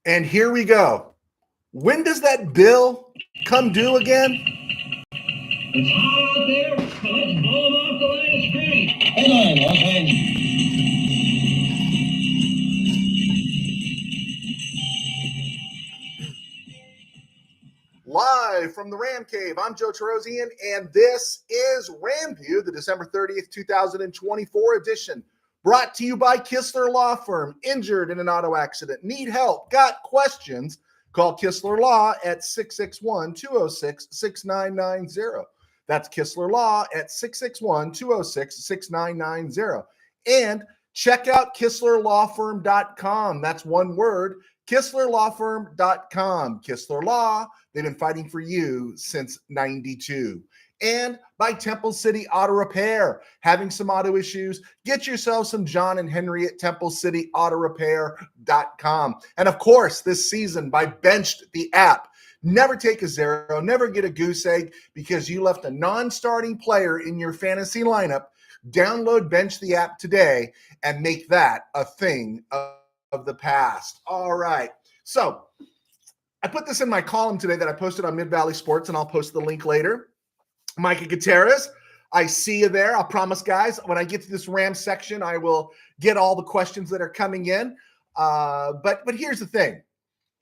And here we go. When does that bill come due again? It's hot out there. Let's blow them off the line of scrimmage. Headline, Los Angeles. Live from the RamCave, I'm Joe Terosian, and this is RamView, the December 30th, 2024 edition, brought to you by Kistler Law Firm. Injured in an auto accident, need help, got questions? Call Kistler Law at 661-206-6990. That's Kistler Law at 661-206-6990. And check out KistlerLawFirm.com. That's one word, KistlerLawFirm.com. Kistler Law, they've been fighting for you since 92. And by Temple City Auto Repair. Having some auto issues? Get yourself some John and Henry at TempleCityAutoRepair.com. And of course, this season by Benched the app. Never take a zero, never get a goose egg because you left a non-starting player in your fantasy lineup. Download Bench the app today and make that a thing of the past. All right. So I put this in my column today that I posted on Mid-Valley Sports, and I'll post the link later. Micah Gutierrez, I see you there. I'll promise, guys, when I get to this Rams section, I will get all the questions that are coming in. But here's the thing.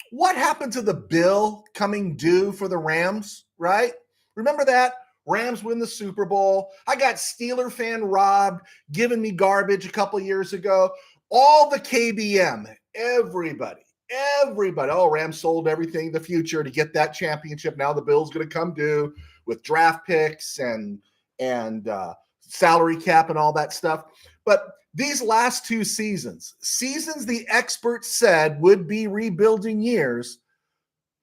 What happened to the bill coming due for the Rams, right? Remember that? Rams win the Super Bowl. I got Steeler fan Rob giving me garbage a couple years ago. All the KBM, everybody. Oh, Rams sold everything in the future to get that championship. Now the bill's going to come due with draft picks and salary cap and all that stuff. But these last two seasons the experts said would be rebuilding years,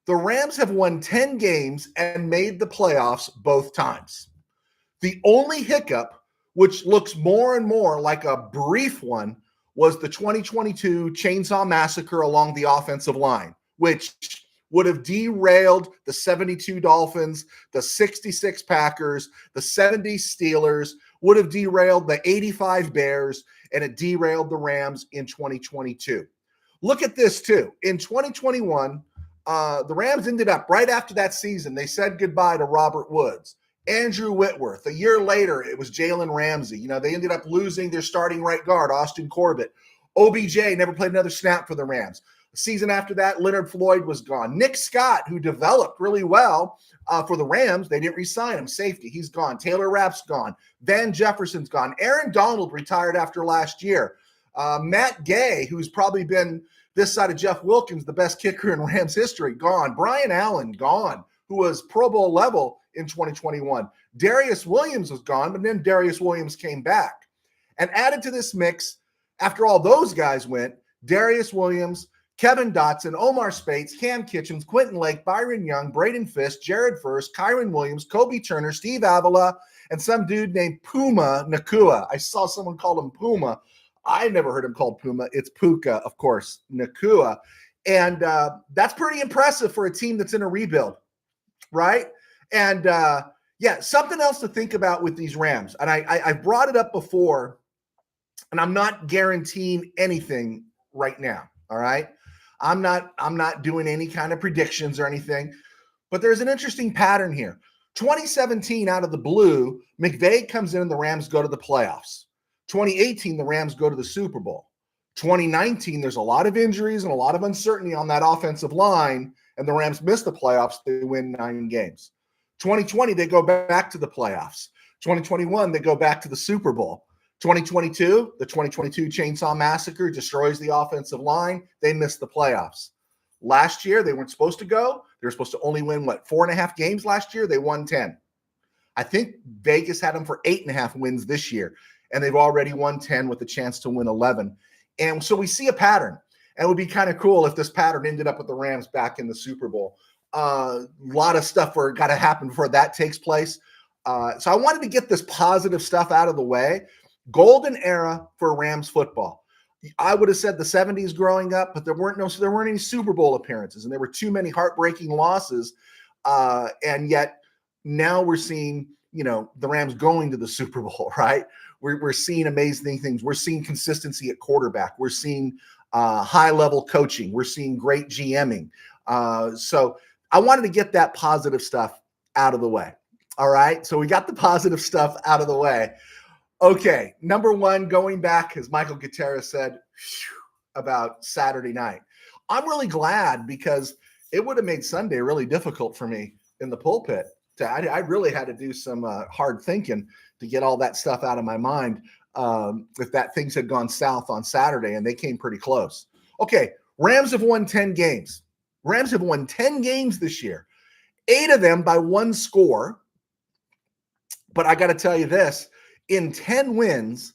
the Rams have won 10 games and made the playoffs both times. The only hiccup, which looks more and more like a brief one, was the 2022 Chainsaw Massacre along the offensive line, which would have derailed the 72 Dolphins, the 66 Packers, the 70 Steelers, would have derailed the 85 Bears, and it derailed the Rams in 2022. Look at this, too. In 2021, the Rams ended up, right after that season, they said goodbye to Robert Woods, Andrew Whitworth. A year later, it was Jalen Ramsey. They ended up losing their starting right guard, Austin Corbett. OBJ never played another snap for the Rams. The season after that, Leonard Floyd was gone. Nick Scott, who developed really well for the Rams, they didn't re-sign him. Safety, he's gone. Taylor Rapp's gone. Van Jefferson's gone. Aaron Donald retired after last year. Matt Gay, who's probably been this side of Jeff Wilkins, the best kicker in Rams history, gone. Brian Allen, gone, who was Pro Bowl level in 2021. Darius Williams was gone, but then Darius Williams came back. And added to this mix, after all those guys went, Darius Williams, Kevin Dotson, Omar Spates, Cam Kitchens, Quentin Lake, Byron Young, Braden Fisk, Jared First, Kyron Williams, Kobe Turner, Steve Avila, and some dude named Puma Nakua. I saw someone call him Puma. I never heard him called Puma. It's Puka, of course, Nakua. And that's pretty impressive for a team that's in a rebuild, right? And, something else to think about with these Rams. And I brought it up before, and I'm not guaranteeing anything right now, all right? I'm not doing any kind of predictions or anything, but there's an interesting pattern here. 2017, out of the blue, McVay comes in and the Rams go to the playoffs. 2018, the Rams go to the Super Bowl. 2019, there's a lot of injuries and a lot of uncertainty on that offensive line, and the Rams miss the playoffs. They win 9 games. 2020, they go back to the playoffs. 2021, they go back to the Super Bowl. 2022, the 2022 Chainsaw Massacre destroys the offensive line. They miss the playoffs. Last year, they weren't supposed to go. They were supposed to only win, 4.5 games last year? They won 10. I think Vegas had them for 8.5 wins this year, and they've already won 10 with a chance to win 11. And so we see a pattern, and it would be kind of cool if this pattern ended up with the Rams back in the Super Bowl. A lot of stuff got to happen before that takes place. So I wanted to get this positive stuff out of the way. Golden era for Rams football. I would have said the 70s growing up, but there weren't any Super Bowl appearances, and there were too many heartbreaking losses. And yet now we're seeing, the Rams going to the Super Bowl, right? We're seeing amazing things. We're seeing consistency at quarterback. We're seeing high-level coaching. We're seeing great GMing. So I wanted to get that positive stuff out of the way. All right, so we got the positive stuff out of the way. Okay, number one, going back, as Michael Gutierrez said, about Saturday night. I'm really glad because it would have made Sunday really difficult for me in the pulpit. I really had to do some hard thinking to get all that stuff out of my mind if that things had gone south on Saturday, and they came pretty close. Okay, Rams have won 10 games. Rams have won 10 games this year, 8 of them by one score. But I got to tell you this, in 10 wins,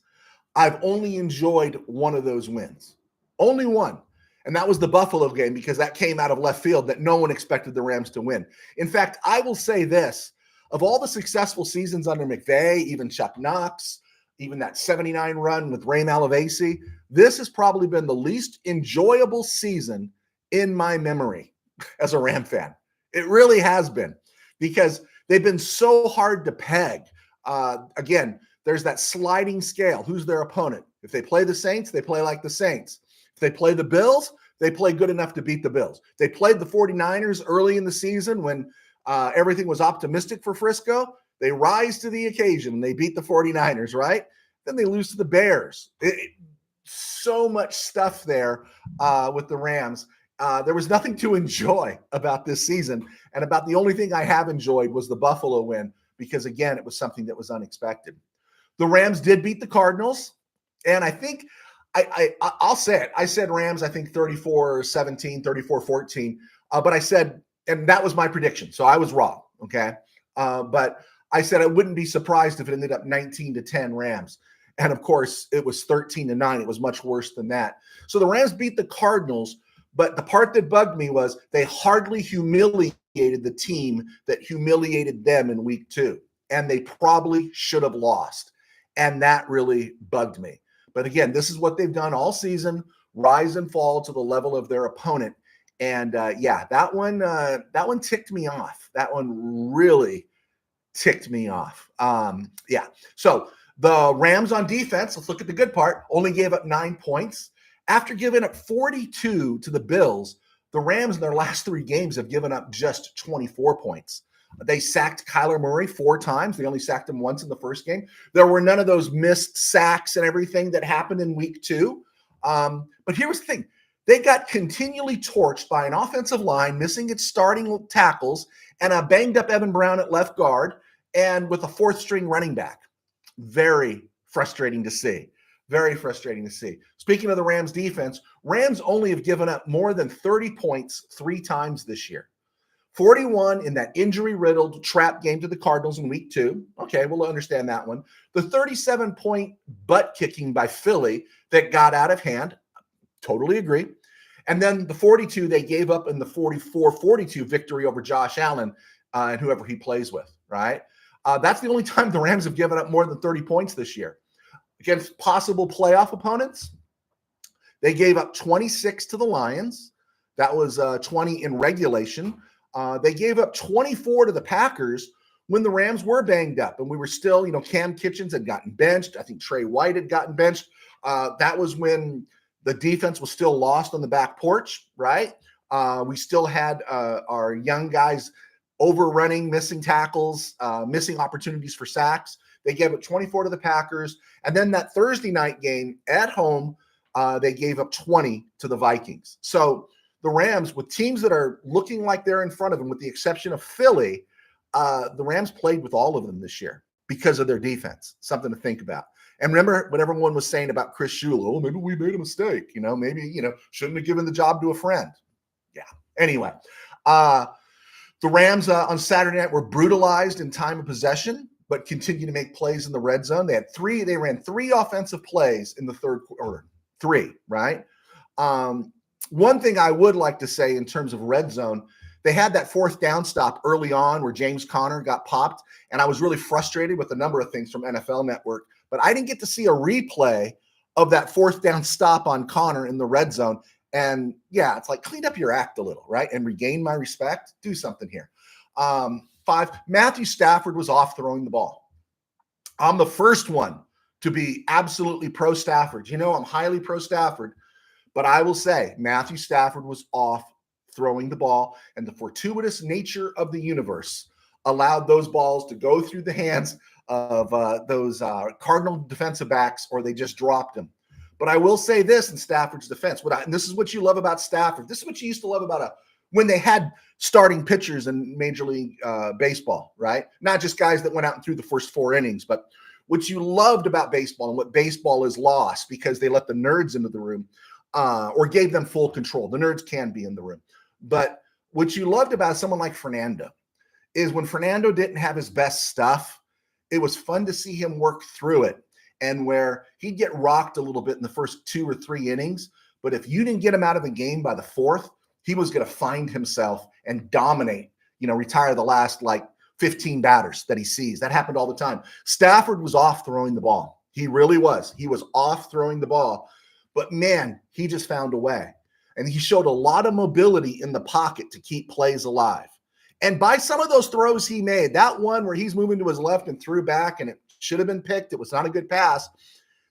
I've only enjoyed one of those wins. Only one. And that was the Buffalo game, because that came out of left field that no one expected the Rams to win. In fact, I will say this, of all the successful seasons under McVay, even Chuck Knox, even that 79 run with Ray Malavasi, this has probably been the least enjoyable season in my memory as a Ram fan. It really has been, because they've been so hard to peg. Again, there's that sliding scale. Who's their opponent? If they play the Saints, they play like the Saints. If they play the Bills, they play good enough to beat the Bills. They played the 49ers early in the season when everything was optimistic for Frisco. They rise to the occasion and they beat the 49ers, right? Then they lose to the Bears. So much stuff there with the Rams. There was nothing to enjoy about this season. And about the only thing I have enjoyed was the Buffalo win, because, again, it was something that was unexpected. The Rams did beat the Cardinals. And I think I'll say it. I said Rams, I think 34-17, 34-14. But I said, and that was my prediction. So I was wrong. Okay. But I said I wouldn't be surprised if it ended up 19-10 Rams. And of course, it was 13-9. It was much worse than that. So the Rams beat the Cardinals. But the part that bugged me was they hardly humiliated the team that humiliated them in week 2. And they probably should have lost. And that really bugged me. But again, this is what they've done all season, rise and fall to the level of their opponent. And that one ticked me off. That one really ticked me off. So the Rams on defense, let's look at the good part, only gave up 9 points. After giving up 42 to the Bills, the Rams in their last 3 games have given up just 24 points. They sacked Kyler Murray 4 times. They only sacked him once in the first game. There were none of those missed sacks and everything that happened in week 2. But here's the thing. They got continually torched by an offensive line, missing its starting tackles, and a banged-up Evan Brown at left guard, and with a 4th-string running back. Very frustrating to see. Very frustrating to see. Speaking of the Rams defense, Rams only have given up more than 30 points 3 times this year. 41 in that injury-riddled trap game to the Cardinals in week 2. Okay, we'll understand that one. The 37-point butt-kicking by Philly that got out of hand. Totally agree. And then the 42 they gave up in the 44-42 victory over Josh Allen and whoever he plays with, right? That's the only time the Rams have given up more than 30 points this year. Against possible playoff opponents, they gave up 26 to the Lions. That was 20 in regulation. They gave up 24 to the Packers when the Rams were banged up. And we were still, Cam Kitchens had gotten benched. I think Trey White had gotten benched. That was when the defense was still lost on the back porch, right? We still had our young guys overrunning, missing tackles, missing opportunities for sacks. They gave up 24 to the Packers. And then that Thursday night game at home, they gave up 20 to the Vikings. So the Rams, with teams that are looking like they're in front of them, with the exception of Philly, the Rams played with all of them this year because of their defense. Something to think about. And remember what everyone was saying about Chris Shula. Oh, maybe we made a mistake. Maybe, shouldn't have given the job to a friend. Yeah. Anyway, the Rams on Saturday night were brutalized in time of possession, but continue to make plays in the red zone. They ran 3 offensive plays in the third quarter. 3, right? One thing I would like to say in terms of red zone, they had that 4th down stop early on where James Conner got popped, and I was really frustrated with a number of things from NFL Network, but I didn't get to see a replay of that 4th down stop on Conner in the red zone. And yeah, it's like, clean up your act a little, right? And regain my respect. Do something here. 5, Matthew Stafford was off throwing the ball. I'm the first one to be absolutely pro Stafford. I'm highly pro Stafford. But I will say Matthew Stafford was off throwing the ball, and the fortuitous nature of the universe allowed those balls to go through the hands of those Cardinal defensive backs, or they just dropped them. But I will say this in Stafford's defense, and this is what you love about Stafford. This is what you used to love about when they had starting pitchers in Major League Baseball, right? Not just guys that went out and threw the first 4 innings, but what you loved about baseball and what baseball is lost because they let the nerds into the room or gave them full control. The nerds can be in the room. But what you loved about someone like Fernando is when Fernando didn't have his best stuff, it was fun to see him work through it, and where he'd get rocked a little bit in the first 2 or 3 innings. But if you didn't get him out of the game by the 4th, he was going to find himself and dominate, retire the last 15 batters that he sees. That happened all the time. Stafford was off throwing the ball. He really was. He was off throwing the ball. But man, he just found a way. And he showed a lot of mobility in the pocket to keep plays alive. And by some of those throws he made, that one where he's moving to his left and threw back and it should have been picked, it was not a good pass.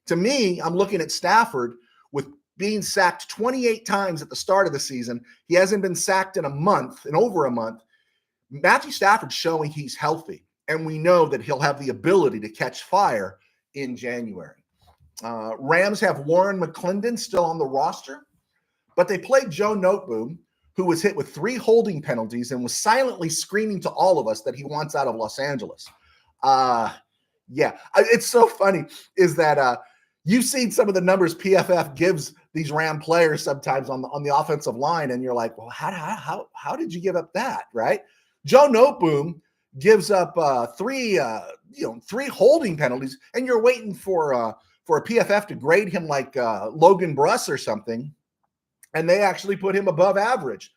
To me, I'm looking at Stafford with being sacked 28 times at the start of the season. He hasn't been sacked in over a month. Matthew Stafford's showing he's healthy, and we know that he'll have the ability to catch fire in January. Rams have Warren McClendon still on the roster, but they played Joe Noteboom, who was hit with 3 holding penalties and was silently screaming to all of us that he wants out of Los Angeles. It's so funny is that you've seen some of the numbers PFF gives these Ram players sometimes on the offensive line, and you're like, well, how did you give up that, right? Joe Noteboom gives up 3 holding penalties, and you're waiting for a PFF to grade him like Logan Bruss or something, and they actually put him above average.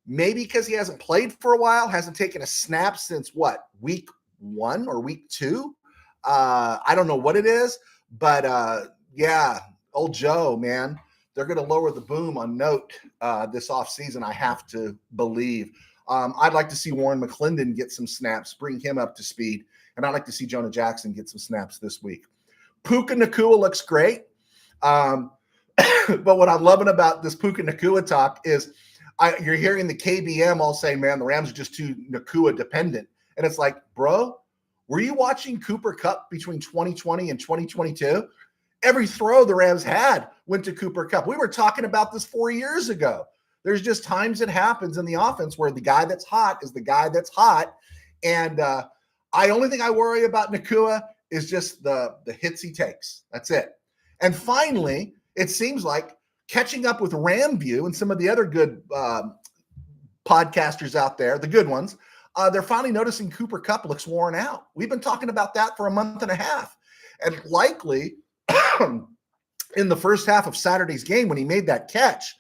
Maybe because he hasn't played for a while, hasn't taken a snap since week 1 or week 2. I don't know what it is, but old Joe, man, they're going to lower the boom on Note this offseason, I have to believe. I'd like to see Warren McClendon get some snaps, bring him up to speed, and I'd like to see Jonah Jackson get some snaps this week. Puka Nacua looks great. But what I'm loving about this Puka Nacua talk is you're hearing the KBM all say, man, the Rams are just too Nacua dependent. And it's like, bro, were you watching Cooper Kupp between 2020 and 2022? Every throw the Rams had went to Cooper Kupp. We were talking about this 4 years ago. There's just times it happens in the offense where the guy that's hot is the guy that's hot. And only thing I worry about Nacua is just the hits he takes. That's it. And finally, it seems like catching up with RamView and some of the other good podcasters out there, the good ones, they're finally noticing Cooper Kupp looks worn out. We've been talking about that for a month and a half. And likely in the first half of Saturday's game when he made that catch,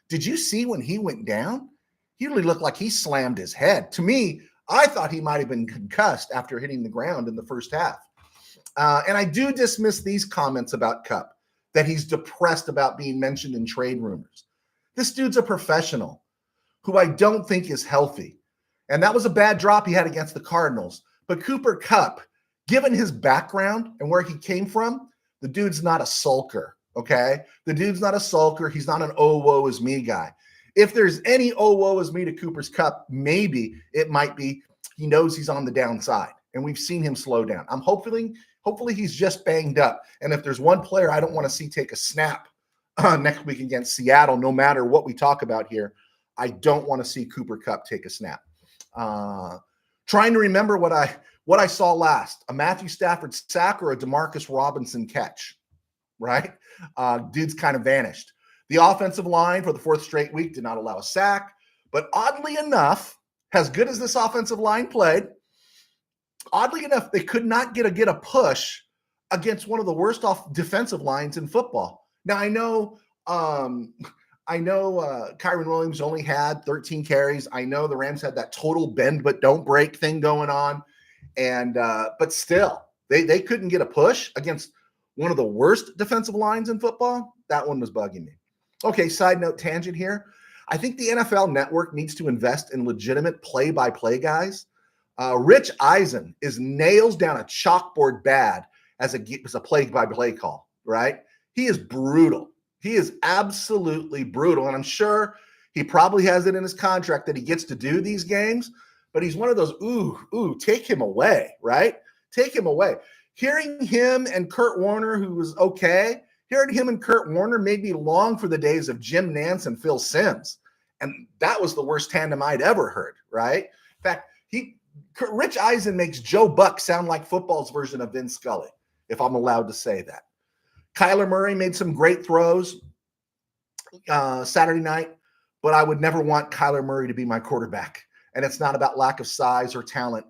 did you see when he went down? He really looked like he slammed his head. To me, I thought he might have been concussed after hitting the ground in the first half. And I do dismiss these comments about Kupp, that he's depressed about being mentioned in trade rumors. This dude's a professional who I don't think is healthy. And that was a bad drop he had against the Cardinals. But Cooper Kupp, given his background and where he came from, the dude's not a sulker, okay? The dude's not a sulker. He's not an oh, woe is me guy. If there's any oh, woe is me to Cooper's Kupp, maybe it might be he knows he's on the downside. And we've seen him slow down. I'm hopefully he's just banged up. And if there's one player I don't want to see take a snap next week against Seattle, no matter what we talk about here, I don't want to see Cooper Kupp take a snap. Trying to remember what I saw last, a Matthew Stafford sack or a Demarcus Robinson catch, right? Dude's kind of vanished. The offensive line for the 4th straight week did not allow a sack. But oddly enough, as good as this offensive line played, oddly enough, they could not get a push against one of the worst defensive lines in football. Now, I know Kyron Williams only had 13 carries. I know the Rams had that total bend but don't break thing going on. And but still, they couldn't get a push against one of the worst defensive lines in football. That one was bugging me. Okay, side note tangent here. I think the NFL Network needs to invest in legitimate play-by-play guys. Rich Eisen is nails down a chalkboard bad as a play-by-play call, right? He is brutal. He is absolutely brutal. And I'm sure he probably has it in his contract that he gets to do these games, but he's one of those, take him away, right? Take him away. Hearing him and Kurt Warner, who was okay, hearing him and Kurt Warner made me long for the days of Jim Nantz and Phil Simms. And that was the worst tandem I'd ever heard, right? In fact, Rich Eisen makes Joe Buck sound like football's version of Vin Scully, if I'm allowed to say that. Kyler Murray made some great throws Saturday night, but I would never want Kyler Murray to be my quarterback. And it's not about lack of size or talent.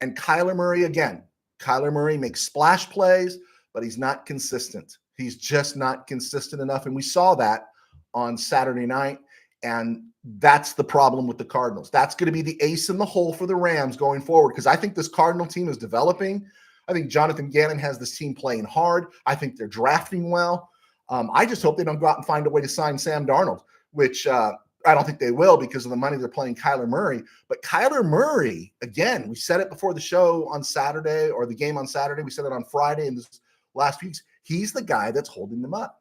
And Kyler Murray makes splash plays, but he's not consistent. He's just not consistent enough. And we saw that on Saturday night. And that's the problem with the Cardinals. That's going to be the ace in the hole for the Rams going forward, because I think this Cardinal team is developing. I think Jonathan Gannon has this team playing hard. I think they're drafting well. I just hope they don't go out and find a way to sign Sam Darnold, which I don't think they will because of the money they're playing Kyler Murray. But Kyler Murray, again, we said it before the show on Saturday, or the game on Saturday. We said it on Friday in this last week's. He's the guy that's holding them up.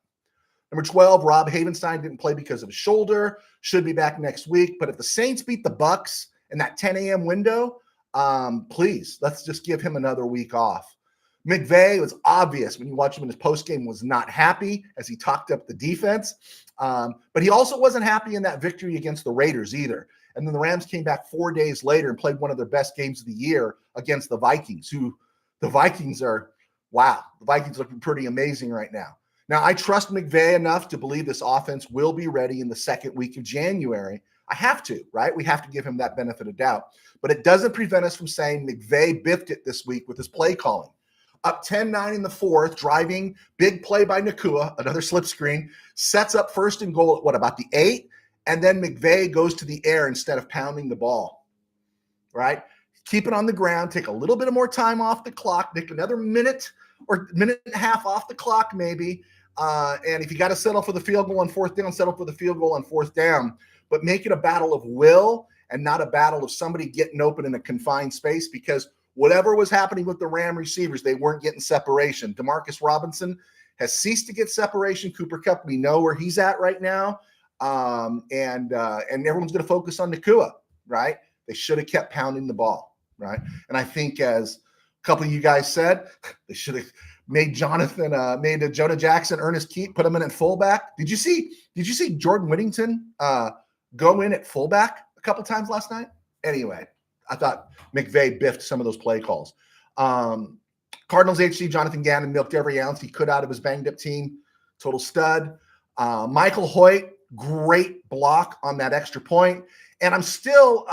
Number 12, Rob Havenstein didn't play because of his shoulder. Should be back next week. But if the Saints beat the Bucks in that 10 a.m. window, please, let's just give him another week off. McVay, was obvious when you watch him in his postgame, was not happy as he talked up the defense. But he also wasn't happy in that victory against the Raiders either. And then the Rams came back 4 days later and played one of their best games of the year against the Vikings, who the Vikings are, wow, the Vikings looking pretty amazing right now. Now, I trust McVay enough to believe this offense will be ready in the second week of January. I have to, right? We have to give him that benefit of doubt. But it doesn't prevent us from saying McVay biffed it this week with his play calling. Up 10-9 in the fourth, driving, big play by Nakua, another slip screen, sets up first and goal at about the 8, and then McVay goes to the air instead of pounding the ball, right? Keep it on the ground, take a little bit more time off the clock, take another minute or minute and a half off the clock maybe, and if you got to settle for the field goal on fourth down, settle for the field goal on fourth down, but make it a battle of will and not a battle of somebody getting open in a confined space, because whatever was happening with the Ram receivers, they weren't getting separation. Demarcus Robinson has ceased to get separation. Cooper Kupp, we know where he's at right now. And everyone's going to focus on Nakua, right? They should have kept pounding the ball, right? And I think, as a couple of you guys said, they should have made Jonah Jackson, Ernest Keat, put him in at fullback. Did you see Jordan Whittington go in at fullback a couple times last night? Anyway, I thought McVay biffed some of those play calls. Cardinals HC, Jonathan Gannon milked every ounce he could out of his banged-up team. Total stud. Michael Hoyt, great block on that extra point. And I'm still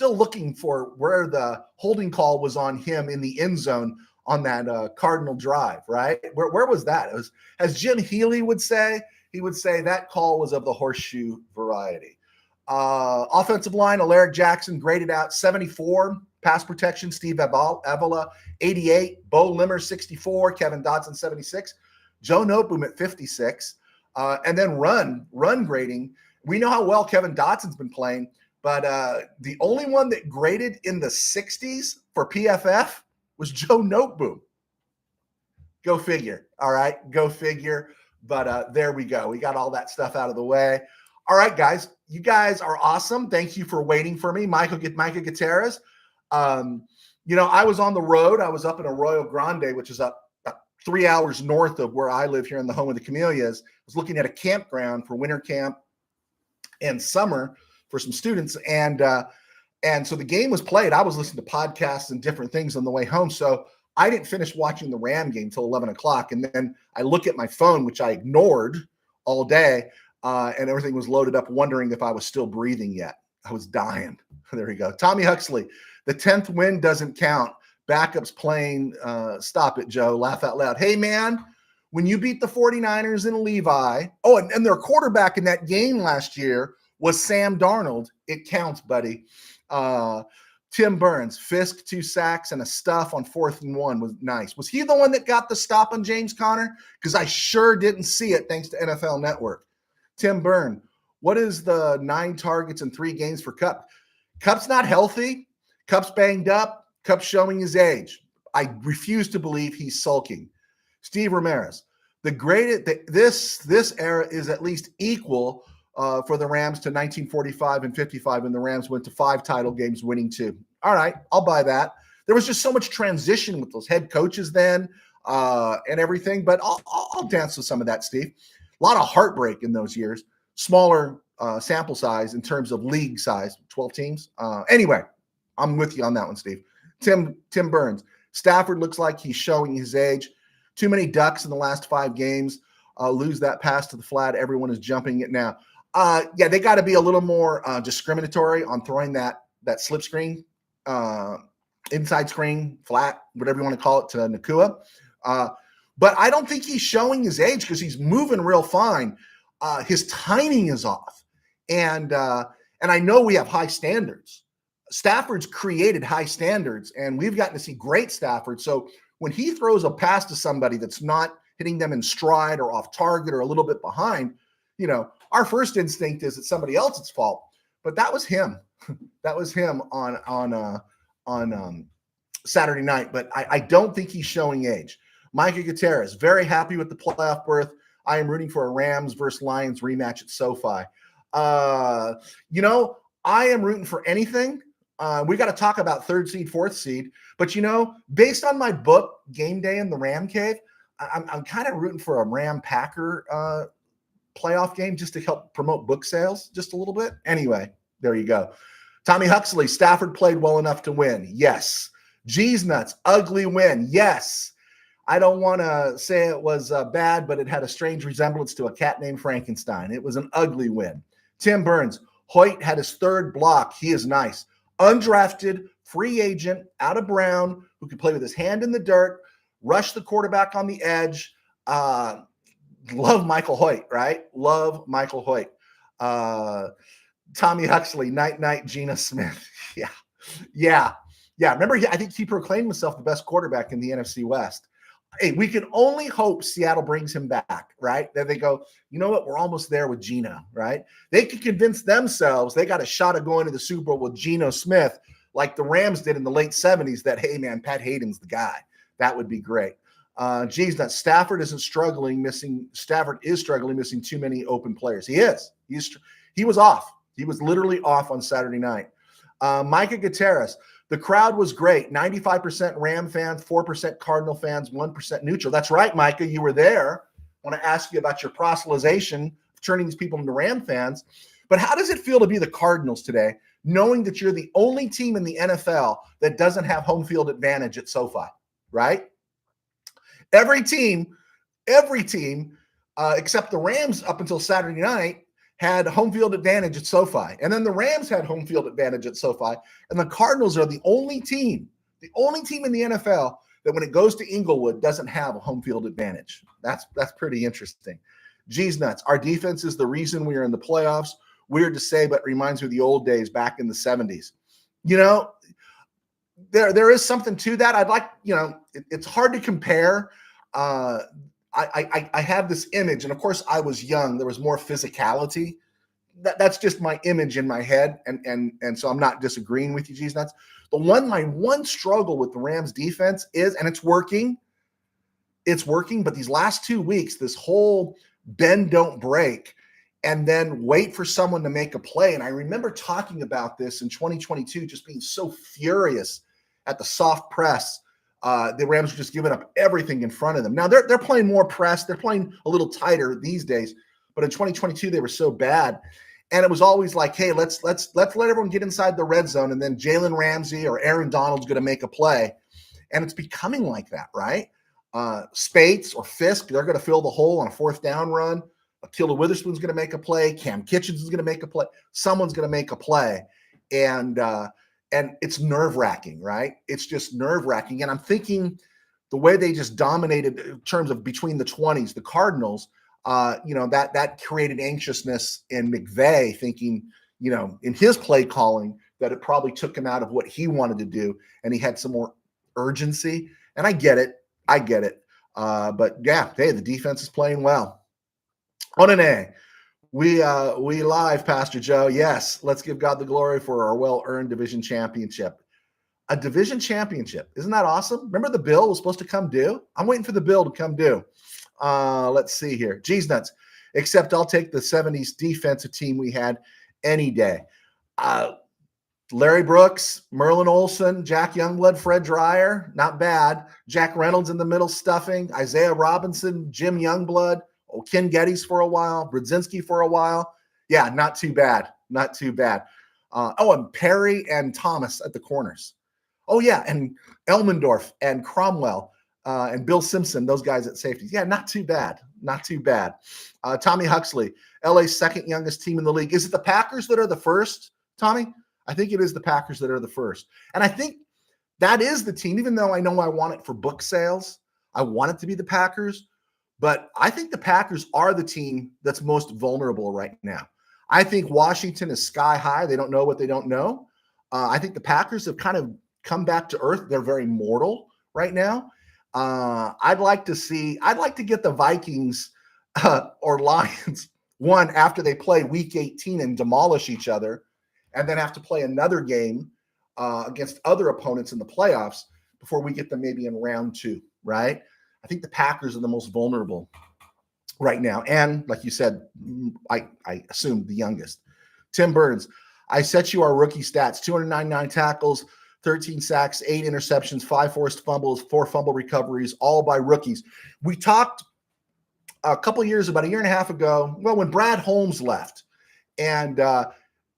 looking for where the holding call was on him in the end zone on that Cardinal drive, right? Where was that? It was, as Jim Healy would say, he would say that call was of the horseshoe variety. Offensive line, Alaric Jackson graded out 74. Pass protection, Steve Avila, 88. Bo Limmer, 64. Kevin Dotson, 76. Joe Noteboom at 56. And then run grading. We know how well Kevin Dotson's been playing, but the only one that graded in the 60s for PFF was Joe Noteboom. Go figure. All right, go figure. But there we go. We got all that stuff out of the way. All right, guys. You guys are awesome. Thank you for waiting for me. Micah Gutierrez. I was on the road. I was up in Arroyo Grande, which is up 3 hours north of where I live here in the home of the Camellias. I was looking at a campground for winter camp and summer for some students. And so the game was played. I was listening to podcasts and different things on the way home. So I didn't finish watching the Ram game till 11 o'clock. And then I look at my phone, which I ignored all day, and everything was loaded up, wondering if I was still breathing yet. I was dying. There we go. Tommy Huxley, the 10th win doesn't count. Backups playing. Stop it, Joe. Laugh out loud. Hey, man, when you beat the 49ers in Levi, and their quarterback in that game last year was Sam Darnold. It counts, buddy. Tim Burns, Fisk, 2 sacks, and a stuff on 4th and 1 was nice. Was he the one that got the stop on James Conner? Because I sure didn't see it, thanks to NFL Network. Tim Byrne, what is the 9 targets in 3 games for Kupp? Kupp's not healthy. Kupp's banged up. Kupp's showing his age. I refuse to believe he's sulking. Steve Ramirez, This era is at least equal for the Rams to 1945 and 55, when the Rams went to 5 title games, winning 2. All right, I'll buy that. There was just so much transition with those head coaches then and everything, but I'll dance with some of that, Steve. A lot of heartbreak in those years. Smaller sample size in terms of league size, 12 teams. Anyway, I'm with you on that one, Steve. Tim Burns. Stafford looks like he's showing his age. Too many ducks in the last 5 games. Lose that pass to the flat. Everyone is jumping it now. Yeah, they got to be a little more discriminatory on throwing that slip screen, inside screen, flat, whatever you want to call it, to Nakua. But I don't think he's showing his age because he's moving real fine. His timing is off. And I know we have high standards. Stafford's created high standards, and we've gotten to see great Stafford. So when he throws a pass to somebody that's not hitting them in stride or off target or a little bit behind, our first instinct is it's somebody else's fault. But that was him. That was him on Saturday night. But I don't think he's showing age. Micah Gutierrez, very happy with the playoff berth. I am rooting for a Rams versus Lions rematch at SoFi. I am rooting for anything. We got to talk about 3rd seed, 4th seed. But, based on my book, Game Day in the RamCave, I'm kind of rooting for a Ram-Packer playoff game just to help promote book sales just a little bit. Anyway, there you go. Tommy Huxley, Stafford played well enough to win. Yes. G's nuts, ugly win. Yes. I don't want to say it was bad, but it had a strange resemblance to a cat named Frankenstein. It was an ugly win. Tim Burns, Hoyt had his 3rd block. He is nice. Undrafted, free agent, out of Brown, who could play with his hand in the dirt, rush the quarterback on the edge. Love Michael Hoyt, right? Love Michael Hoyt. Tommy Huxley, night, Geno Smith. Yeah. Remember, I think he proclaimed himself the best quarterback in the NFC West. Hey, we can only hope Seattle brings him back, right? Then they go, you know what? We're almost there with Geno, right? They could convince themselves they got a shot of going to the Super Bowl with Geno Smith, like the Rams did in the late 70s, that, hey, man, Pat Hayden's the guy. That would be great. Stafford is struggling missing too many open players. He is. He was off. He was literally off on Saturday night. Micah Gutierrez. The crowd was great. 95% Ram fans, 4% Cardinal fans, 1% neutral. That's right, Micah. You were there. I want to ask you about your proselytization of turning these people into Ram fans. But how does it feel to be the Cardinals today, knowing that you're the only team in the NFL that doesn't have home field advantage at SoFi, right? Every team, except the Rams up until Saturday night, had home field advantage at SoFi. And then the Rams had home field advantage at SoFi. And the Cardinals are the only team in the NFL that when it goes to Inglewood doesn't have a home field advantage. That's pretty interesting. Geez nuts. Our defense is the reason we are in the playoffs. Weird to say, but reminds me of the old days back in the 70s. There is something to that. I'd like, it's hard to compare. I have this image, and of course I was young. There was more physicality. That's just my image in my head, and so I'm not disagreeing with you, G's nuts. My one struggle with the Rams defense is, and it's working, but these last 2 weeks, this whole bend, don't break, and then wait for someone to make a play. And I remember talking about this in 2022, just being so furious at the soft press. The Rams are just giving up everything in front of them. Now they're playing more press. They're playing a little tighter these days. But in 2022, they were so bad. And it was always like, hey, let's let everyone get inside the red zone, and then Jalen Ramsey or Aaron Donald's going to make a play. And it's becoming like that, right? Spates or Fisk, they're going to fill the hole on a 4th down run. Akila Witherspoon's going to make a play. Cam Kitchens is going to make a play. Someone's going to make a play. And it's nerve-wracking, right? It's just nerve-wracking. And I'm thinking the way they just dominated in terms of between the 20s, the Cardinals, that created anxiousness in McVay, thinking, in his play calling, that it probably took him out of what he wanted to do, and he had some more urgency. And I get it. But yeah, hey, the defense is playing well. On an A. We live, Pastor Joe. Yes, let's give God the glory for our well-earned division championship. A division championship. Isn't that awesome? Remember the bill was supposed to come due? I'm waiting for the bill to come due. Let's see here. Geez nuts. Except I'll take the 70s defensive team we had any day. Larry Brooks, Merlin Olsen, Jack Youngblood, Fred Dreyer, not bad. Jack Reynolds in the middle stuffing, Isaiah Robinson, Jim Youngblood, Ken Geddes for a while, Brzezinski for a while. Yeah, not too bad. Not too bad. And Perry and Thomas at the corners. Oh, yeah, and Elmendorf and Cromwell and Bill Simpson, those guys at safety. Yeah, not too bad. Not too bad. Tommy Huxley, LA's second youngest team in the league. Is it the Packers that are the first, Tommy? I think it is the Packers that are the first. And I think that is the team, even though I know I want it for book sales. I want it to be the Packers. But I think the Packers are the team that's most vulnerable right now. I think Washington is sky high. They don't know what they don't know. I think the Packers have kind of come back to earth. They're very mortal right now. I'd like to get the Vikings or Lions one after they play week 18 and demolish each other, and then have to play another game against other opponents in the playoffs before we get them maybe in round 2, right? I think the Packers are the most vulnerable right now. And like you said, I assume the youngest. Tim Burns, I set you our rookie stats: 299 tackles, 13 sacks, 8 interceptions, 5 forced fumbles, 4 fumble recoveries, all by rookies. We talked about a year and a half ago, well, when Brad Holmes left, and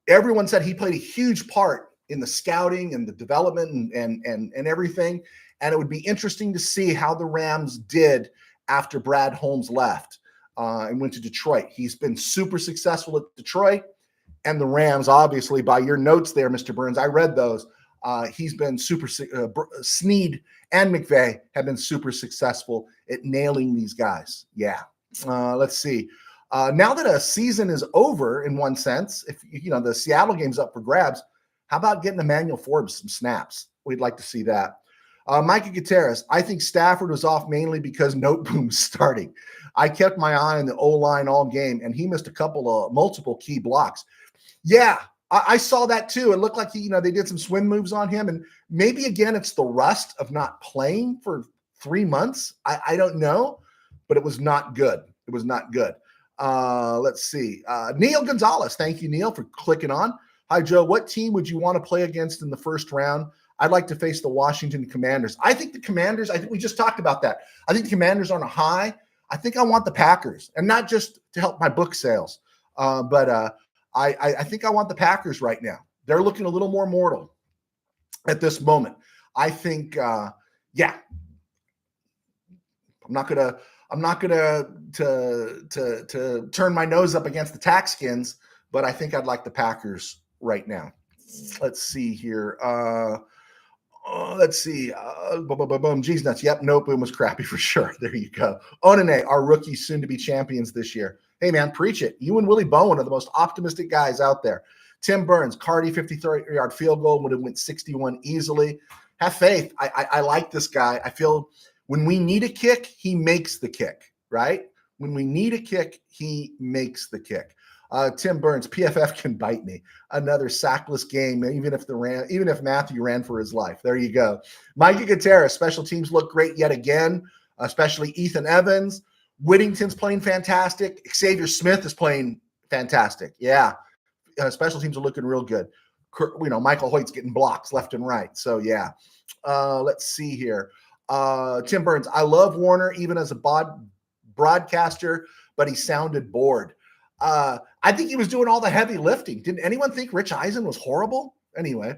everyone said he played a huge part in the scouting and the development and everything. And it would be interesting to see how the Rams did after Brad Holmes left and went to Detroit. He's been super successful at Detroit, and the Rams, obviously, by your notes there, Mr. Burns, I read those. He's been super. Snead and McVay have been super successful at nailing these guys. Yeah. Let's see. Now that a season is over, in one sense, if the Seattle game's up for grabs, how about getting Emmanuel Forbes some snaps? We'd like to see that. Micah Gutierrez, I think Stafford was off mainly because Noteboom was starting. I kept my eye on the O-line all game, and he missed multiple key blocks. Yeah, I saw that too. It looked like they did some swim moves on him, and maybe again it's the rust of not playing for 3 months. I don't know, but it was not good. It was not good. Let's see. Neil Gonzalez, thank you, Neil, for clicking on. Hi, Joe. What team would you want to play against in the first round? I'd like to face the Washington Commanders. I think the Commanders, I think we just talked about that. I think the Commanders are on a high. I think I want the Packers, and not just to help my book sales, but I think I want the Packers right now. They're looking a little more mortal at this moment. I think, I'm not gonna to turn my nose up against the Taxkins, but I think I'd like the Packers right now. Let's see here. Let's see. Boom. Geez nuts. Yep. Noteboom was crappy for sure. There you go. Onene, our rookies soon to be champions this year. Hey, man, preach it. You and Willie Bowen are the most optimistic guys out there. Tim Burns, Cardi, 53-yard field goal, would have went 61 easily. Have faith. I like this guy. I feel when we need a kick, he makes the kick, right? When we need a kick, he makes the kick. Tim Burns, PFF can bite me. Another sackless game, even if Matthew ran for his life. There you go. Mikey Gutierrez, special teams look great yet again, especially Ethan Evans. Whittington's playing fantastic. Xavier Smith is playing fantastic. Yeah, special teams are looking real good. Michael Hoyt's getting blocks left and right. So, yeah. Let's see here. Tim Burns, I love Warner even as a broadcaster, but he sounded bored. I think he was doing all the heavy lifting. Didn't anyone think Rich Eisen was horrible? Anyway,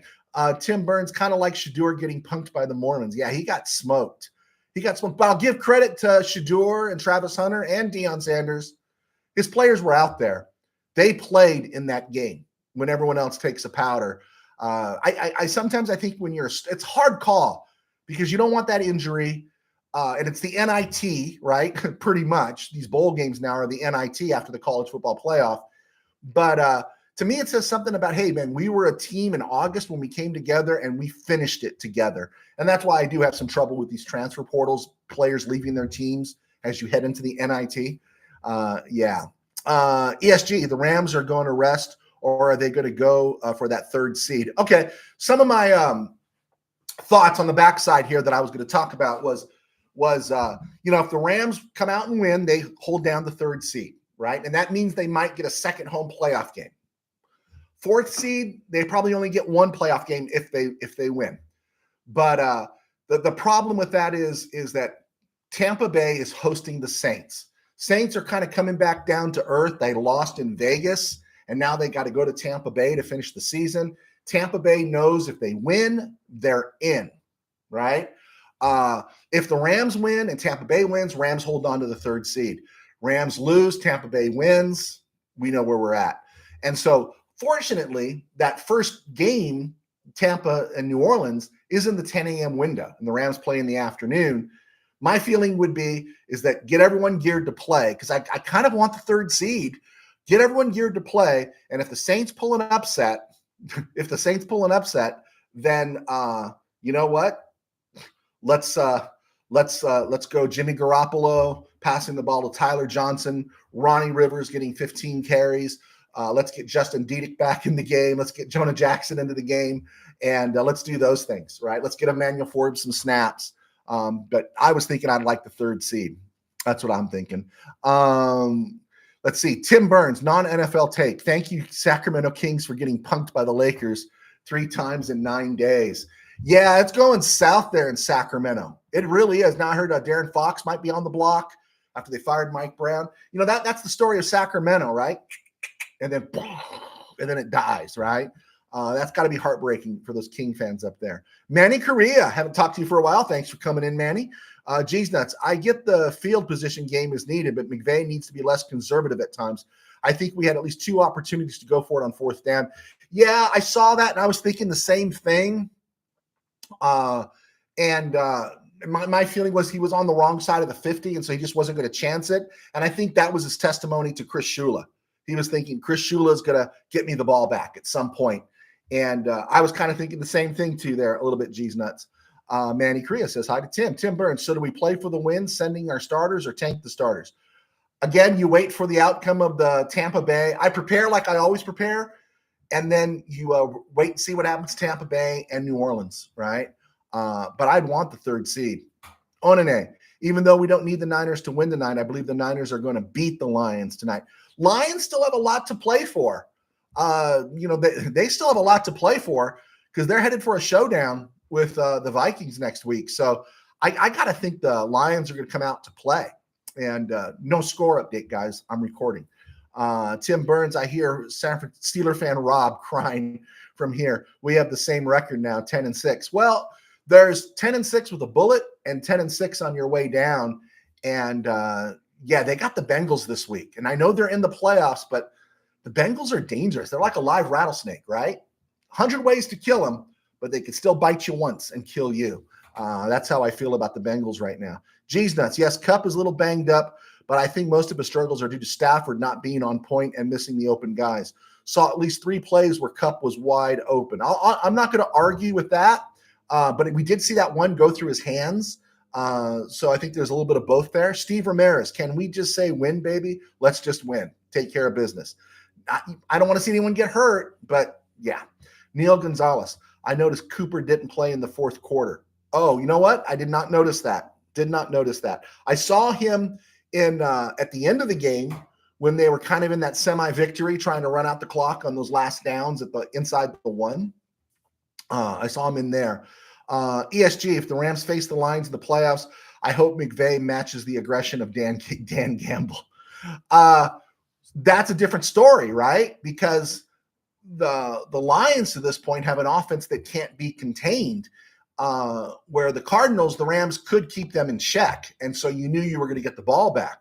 Tim Burns, kind of like Shador getting punked by the Mormons. Yeah, he got smoked. But I'll give credit to Shador and Travis Hunter and Deion Sanders. His players were out there. They played in that game when everyone else takes a powder. I sometimes I think it's hard call because you don't want that injury. And it's the NIT, right? Pretty much. These bowl games now are the NIT after the college football playoff. But to me, it says something about, hey, man, we were a team in August when we came together and we finished it together. And that's why I do have some trouble with these transfer portals, players leaving their teams as you head into the NIT. ESG, the Rams are going to rest, or are they going to go for that third seed? Okay, some of my thoughts on the backside here that I was going to talk about was was, if the Rams come out and win, they hold down the 3rd seed, right? And that means they might get a second home playoff game. 4th seed, they probably only get one playoff game if they win. But the problem with that is that Tampa Bay is hosting the Saints. Saints are kind of coming back down to earth. They lost in Vegas, and now they got to go to Tampa Bay to finish the season. Tampa Bay knows if they win, they're in, right? If the Rams win and Tampa Bay wins, Rams hold on to the 3rd seed. Rams lose, Tampa Bay wins, we know where we're at. And so, fortunately, that first game, Tampa and New Orleans, is in the 10 a.m. window, and the Rams play in the afternoon. My feeling would be is that get everyone geared to play, because I kind of want the 3rd seed. Get everyone geared to play, and if the Saints pull an upset, then you know what? Let's go Jimmy Garoppolo passing the ball to Tyler Johnson, Ronnie Rivers getting 15 carries. Let's get Justin Dietrich back in the game. Let's get Jonah Jackson into the game, and let's do those things, right? Let's get Emmanuel Forbes some snaps. But I was thinking I'd like the 3rd seed. That's what I'm thinking. Let's see. Tim Burns, non-NFL take. Thank you, Sacramento Kings, for getting punked by the Lakers 3 times in 9 days. Yeah, it's going south there in Sacramento. It really is. Now I heard Darren Fox might be on the block after they fired Mike Brown. That's the story of Sacramento, right? And then it dies, right? That's got to be heartbreaking for those King fans up there. Manny Correa, haven't talked to you for a while. Thanks for coming in, Manny. Geez nuts. I get the field position game is needed, but McVay needs to be less conservative at times. I think we had at least 2 opportunities to go for it on 4th down. Yeah, I saw that, and I was thinking the same thing. My feeling was he was on the wrong side of the 50, and so he just wasn't going to chance it. And I think that was his testimony to Chris Shula. He was thinking Chris Shula is going to get me the ball back at some point. And I was kind of thinking the same thing too there a little bit, G's nuts. Manny Correa says, hi to Tim. Tim Burns, so do we play for the win, sending our starters, or tank the starters? Again, you wait for the outcome of the Tampa Bay. I prepare like I always prepare, and then you wait and see what happens to Tampa Bay and New Orleans, right? But I'd want the 3rd seed. Onene, even though we don't need the Niners to win tonight, I believe the Niners are going to beat the Lions tonight. Lions still have a lot to play for. They still have a lot to play for because they're headed for a showdown with the Vikings next week. So I got to think the Lions are going to come out to play. And no score update, guys. I'm recording. Tim Burns, I hear San Francisco Steeler fan Rob crying from here. We have the same record now, 10-6. Well, there's 10-6 with a bullet and 10-6 on your way down. And they got the Bengals this week. And I know they're in the playoffs, but the Bengals are dangerous. They're like a live rattlesnake, right? 100 ways to kill them, but they could still bite you once and kill you. That's how I feel about the Bengals right now. Geez nuts. Yes, Kupp is a little banged up, but I think most of his struggles are due to Stafford not being on point and missing the open guys. Saw at least 3 plays where Kupp was wide open. I'm not going to argue with that, but we did see that one go through his hands. So I think there's a little bit of both there. Steve Ramirez, can we just say win, baby? Let's just win. Take care of business. I don't want to see anyone get hurt, but yeah. Neil Gonzalez, I noticed Cooper didn't play in the 4th quarter. Oh, you know what? I did not notice that. I saw him in at the end of the game when they were kind of in that semi-victory, trying to run out the clock on those last downs at the inside the 1. I saw him in there. ESG, if the Rams face the Lions in the playoffs, I hope McVay matches the aggression of Dan Gamble. That's a different story, right? Because the Lions to this point have an offense that can't be contained, where the Cardinals, the Rams could keep them in check, and so you knew you were going to get the ball back.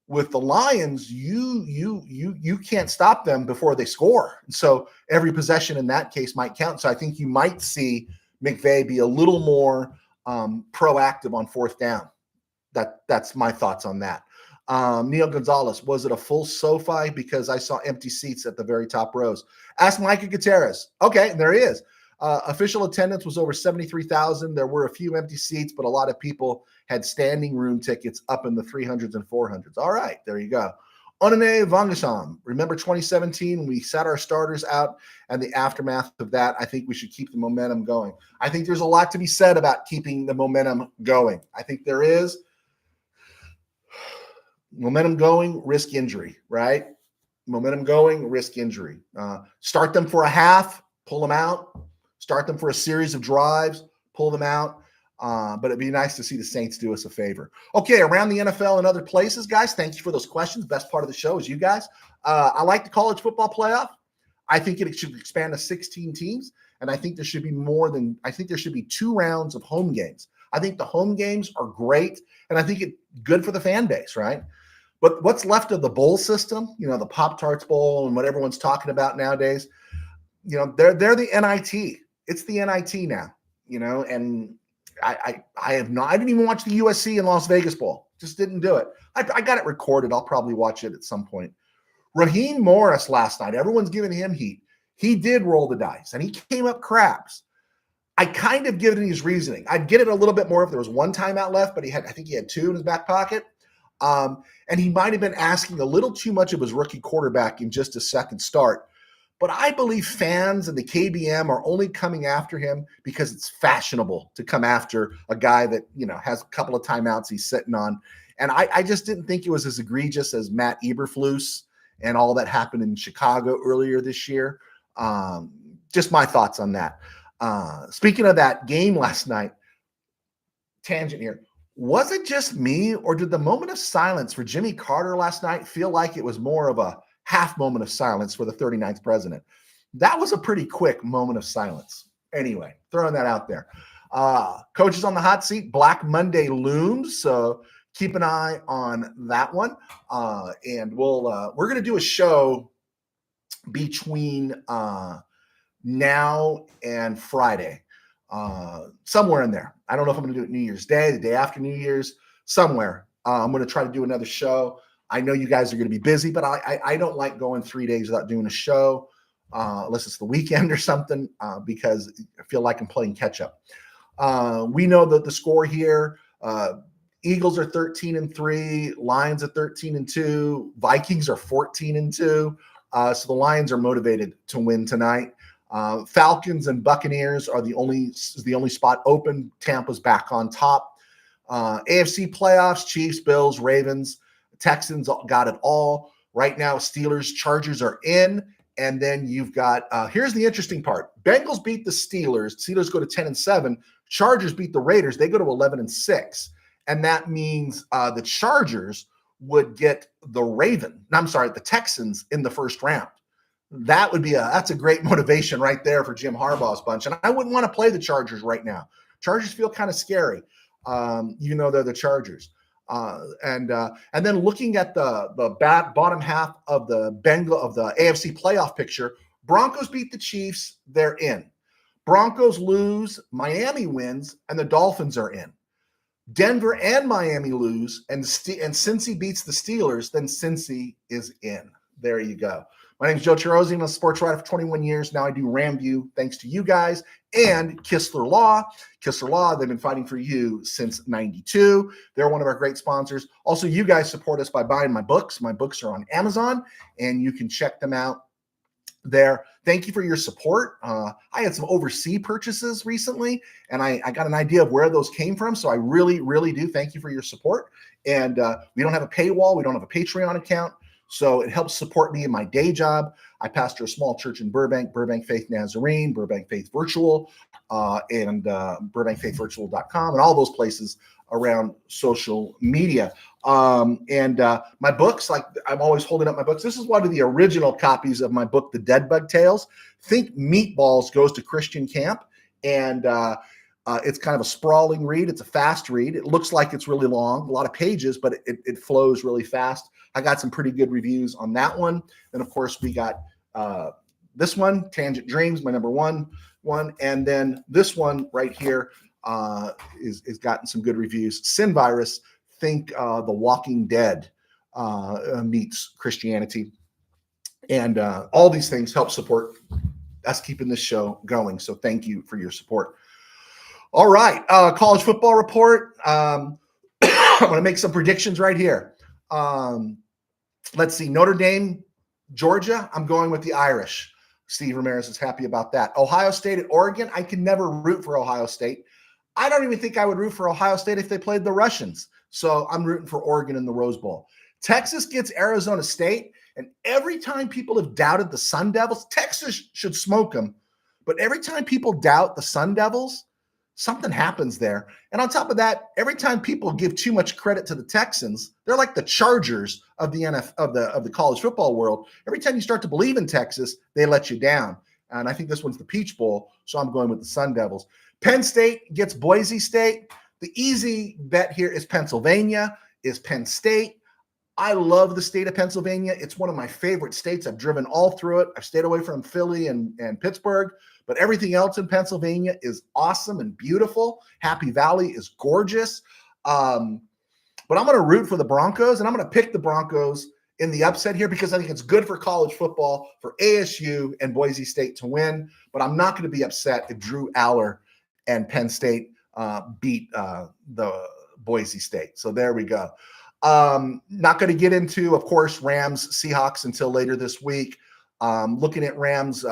With the Lions, you can't stop them before they score. So every possession in that case might count. So I think you might see McVay be a little more proactive on 4th down. That's my thoughts on that. Neil Gonzalez, was it a full SoFi? Because I saw empty seats at the very top rows. Ask Micah Gutierrez. Okay, there he is. Official attendance was over 73,000. There were a few empty seats, but a lot of people had standing room tickets up in the 300s and 400s. All right, there you go. Onene Vangasam, remember 2017 when we sat our starters out and the aftermath of that? I think we should keep the momentum going. I think there's a lot to be said about keeping the momentum going. I think there is. Momentum going, risk injury, right? Momentum going, risk injury. Start them for a half, pull them out. Start them for a series of drives, pull them out. But it'd be nice to see the Saints do us a favor. Okay, around the NFL and other places, guys, thank you for those questions. Best part of the show is you guys. I like the college football playoff. I think it should expand to 16 teams, and I think there should be there should be 2 rounds of home games. I think the home games are great, and I think it's good for the fan base, right? But what's left of the bowl system, the Pop-Tarts Bowl and what everyone's talking about nowadays, they're the NIT. It's the NIT now, and I didn't even watch the USC and Las Vegas Bowl. Just didn't do it. I got it recorded. I'll probably watch it at some point. Raheem Morris last night, everyone's giving him heat. He did roll the dice, and he came up craps. I kind of give it his reasoning. I'd get it a little bit more if there was 1 timeout left, but I think he had 2 in his back pocket. And he might have been asking a little too much of his rookie quarterback in just a second start. But I believe fans and the KBM are only coming after him because it's fashionable to come after a guy that, has a couple of timeouts he's sitting on. And I just didn't think it was as egregious as Matt Eberflus and all that happened in Chicago earlier this year. Just my thoughts on that. Speaking of that game last night, tangent here. Was it just me, or did the moment of silence for Jimmy Carter last night feel like it was more of a half moment of silence for the 39th president? That was a pretty quick moment of silence. Anyway, throwing that out there. Coaches on the hot seat, Black Monday looms, so keep an eye on that one. And we're going to do a show between now and Friday. Somewhere in there. I don't know if I'm going to do it New Year's Day, the day after New Year's, somewhere. I'm going to try to do another show. I know you guys are going to be busy, but I don't like going 3 days without doing a show, unless it's the weekend or something, because I feel like I'm playing catch up. We know that the score here, Eagles are 13-3, Lions are 13-2, Vikings are 14-2. So the Lions are motivated to win tonight. Falcons and Buccaneers are the only spot open. Tampa's back on top. AFC playoffs, Chiefs, Bills, Ravens, Texans got it all. Right now, Steelers, Chargers are in. And then you've got, here's the interesting part. Bengals beat the Steelers. Steelers go to 10-7. Chargers beat the Raiders. They go to 11-6. And that means the Chargers would get the Texans in the first round. That's a great motivation right there for Jim Harbaugh's bunch. And I wouldn't want to play the Chargers right now. Chargers feel kind of scary, even though they're the Chargers. And then looking at the bottom half of the AFC playoff picture, Broncos beat the Chiefs, they're in. Broncos lose, Miami wins, and the Dolphins are in. Denver and Miami lose, and Cincy beats the Steelers, then Cincy is in. There you go. My name is Joe Chirozzi. I'm a sports writer for 21 years. Now I do RamView, thanks to you guys, and Kistler Law. Kistler Law, they've been fighting for you since 92. They're one of our great sponsors. Also, you guys support us by buying my books. My books are on Amazon, and you can check them out there. Thank you for your support. I had some overseas purchases recently, and I got an idea of where those came from. So I really, really do thank you for your support. And we don't have a paywall. We don't have a Patreon account. So it helps support me in my day job. I pastor a small church in Burbank Faith Nazarene, Burbank Faith Virtual, and burbankfaithvirtual.com, and all those places around social media. And my books, like I'm always holding up my books. This is one of the original copies of my book, The Dead Bug Tales. Think Meatballs Goes to Christian Camp. And it's kind of a sprawling read. It's a fast read. It looks like it's really long, a lot of pages, but it flows really fast. I got some pretty good reviews on that one. And of course, we got this one, Tangent Dreams, my number one. And then this one right here is gotten some good reviews. Sin Virus, think The Walking Dead meets Christianity. And all these things help support us keeping this show going. So thank you for your support. All right, college football report. I'm going to make some predictions right here. Let's see. Notre Dame, Georgia. I'm going with the Irish. Steve Ramirez is happy about that. Ohio State at Oregon. I can never root for Ohio State. I don't even think I would root for Ohio State if they played the Russians. So I'm rooting for Oregon in the Rose Bowl. Texas gets Arizona State. And every time people have doubted the Sun Devils, Texas should smoke them. But every time people doubt the Sun Devils, something happens there. And on top of that, every time people give too much credit to the Texans, they're like the Chargers of the of the college football world. Every time you start to believe in Texas, they let you down. And I think this one's the Peach Bowl, so I'm going with the Sun Devils. Penn State gets Boise State. The easy bet here is Pennsylvania, is Penn State. I love the state of Pennsylvania. It's one of my favorite states. I've driven all through it. I've stayed away from Philly and Pittsburgh, but everything else in Pennsylvania is awesome and beautiful. Happy Valley is gorgeous. But I'm going to root for the Broncos, and I'm going to pick the Broncos in the upset here because I think it's good for college football for ASU and Boise State to win. But I'm not going to be upset if Drew Aller and Penn State beat the Boise State. So there we go. Not going to get into, of course, Rams Seahawks until later this week. Looking at Rams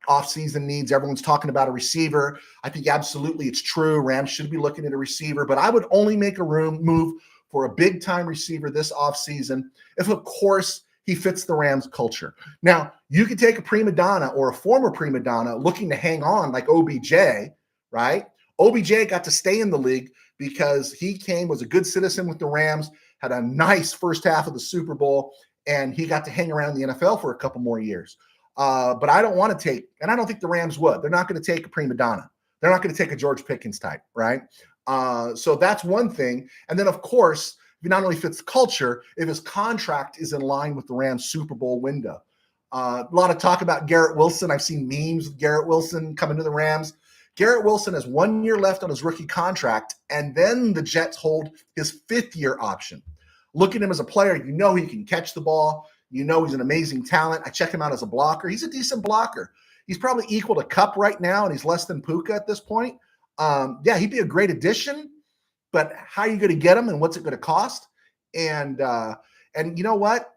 offseason needs, everyone's talking about a receiver. I think absolutely it's true. Rams should be looking at a receiver, but I would only make a move for a big time receiver this offseason if, of course, he fits the Rams culture. Now, you could take a prima donna or a former prima donna looking to hang on like OBJ, right? OBJ got to stay in the league because he was a good citizen with the Rams, had a nice first half of the Super Bowl, and he got to hang around the NFL for a couple more years. But I don't want to take, and I don't think the Rams would. They're not going to take a prima donna. They're not going to take a George Pickens type, right? So that's one thing. And then, of course, if he not only fits the culture, if his contract is in line with the Rams Super Bowl window. A lot of talk about Garrett Wilson. I've seen memes with Garrett Wilson coming to the Rams. Garrett Wilson has 1 year left on his rookie contract, and then the Jets hold his 5th-year option. Look at him as a player. You know he can catch the ball. You know he's an amazing talent. I check him out as a blocker. He's a decent blocker. He's probably equal to Kupp right now, and he's less than Puka at this point. Yeah, he'd be a great addition, but how are you going to get him, and what's it going to cost? And you know what?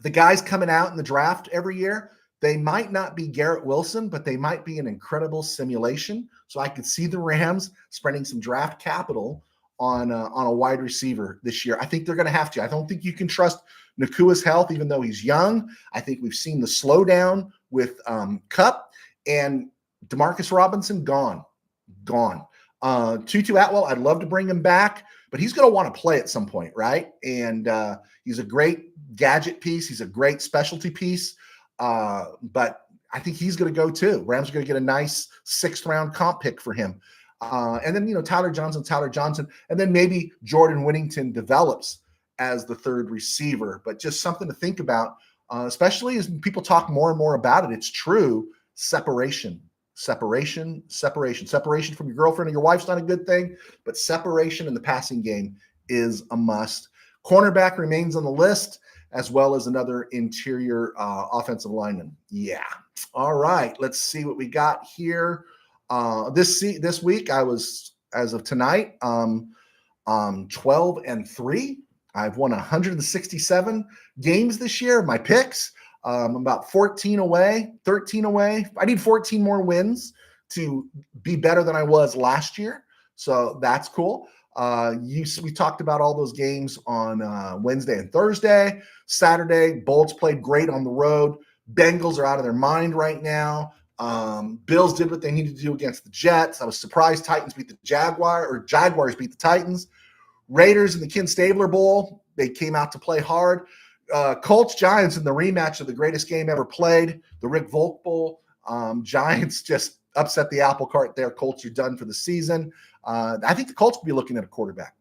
The guys coming out in the draft every year, they might not be Garrett Wilson, but they might be an incredible simulation. So I could see the Rams spending some draft capital on a wide receiver this year. I think they're going to have to. I don't think you can trust Nakua's health, even though he's young. I think we've seen the slowdown with Kupp, and Demarcus Robinson gone. Tutu Atwell, I'd love to bring him back, but he's going to want to play at some point, right? And he's a great gadget piece. He's a great specialty piece. But I think he's going to go too. Rams are going to get a nice 6th-round comp pick for him. And then, Tyler Johnson, and then maybe Jordan Whittington develops as the 3rd receiver. But just something to think about, especially as people talk more and more about it. It's true. Separation from your girlfriend or your wife's not a good thing, but separation in the passing game is a must. Cornerback remains on the list, as well as another interior offensive lineman. Yeah. All right. Let's see what we got here. This week, I was, as of tonight, 12-3. I've won 167 games this year. My picks, I'm about 13 away. I need 14 more wins to be better than I was last year. So that's cool. We talked about all those games on Wednesday and Thursday. Saturday, Bolts played great on the road. Bengals are out of their mind right now. Bills did what they needed to do against the Jets. I was surprised Titans beat the Jaguars beat the Titans. Raiders in the Ken Stabler Bowl, they came out to play hard. Colts Giants in the rematch of the greatest game ever played, the Rick Volk Bowl. Giants just upset the apple cart there. Colts are done for the season. I think the Colts will be looking at a quarterback.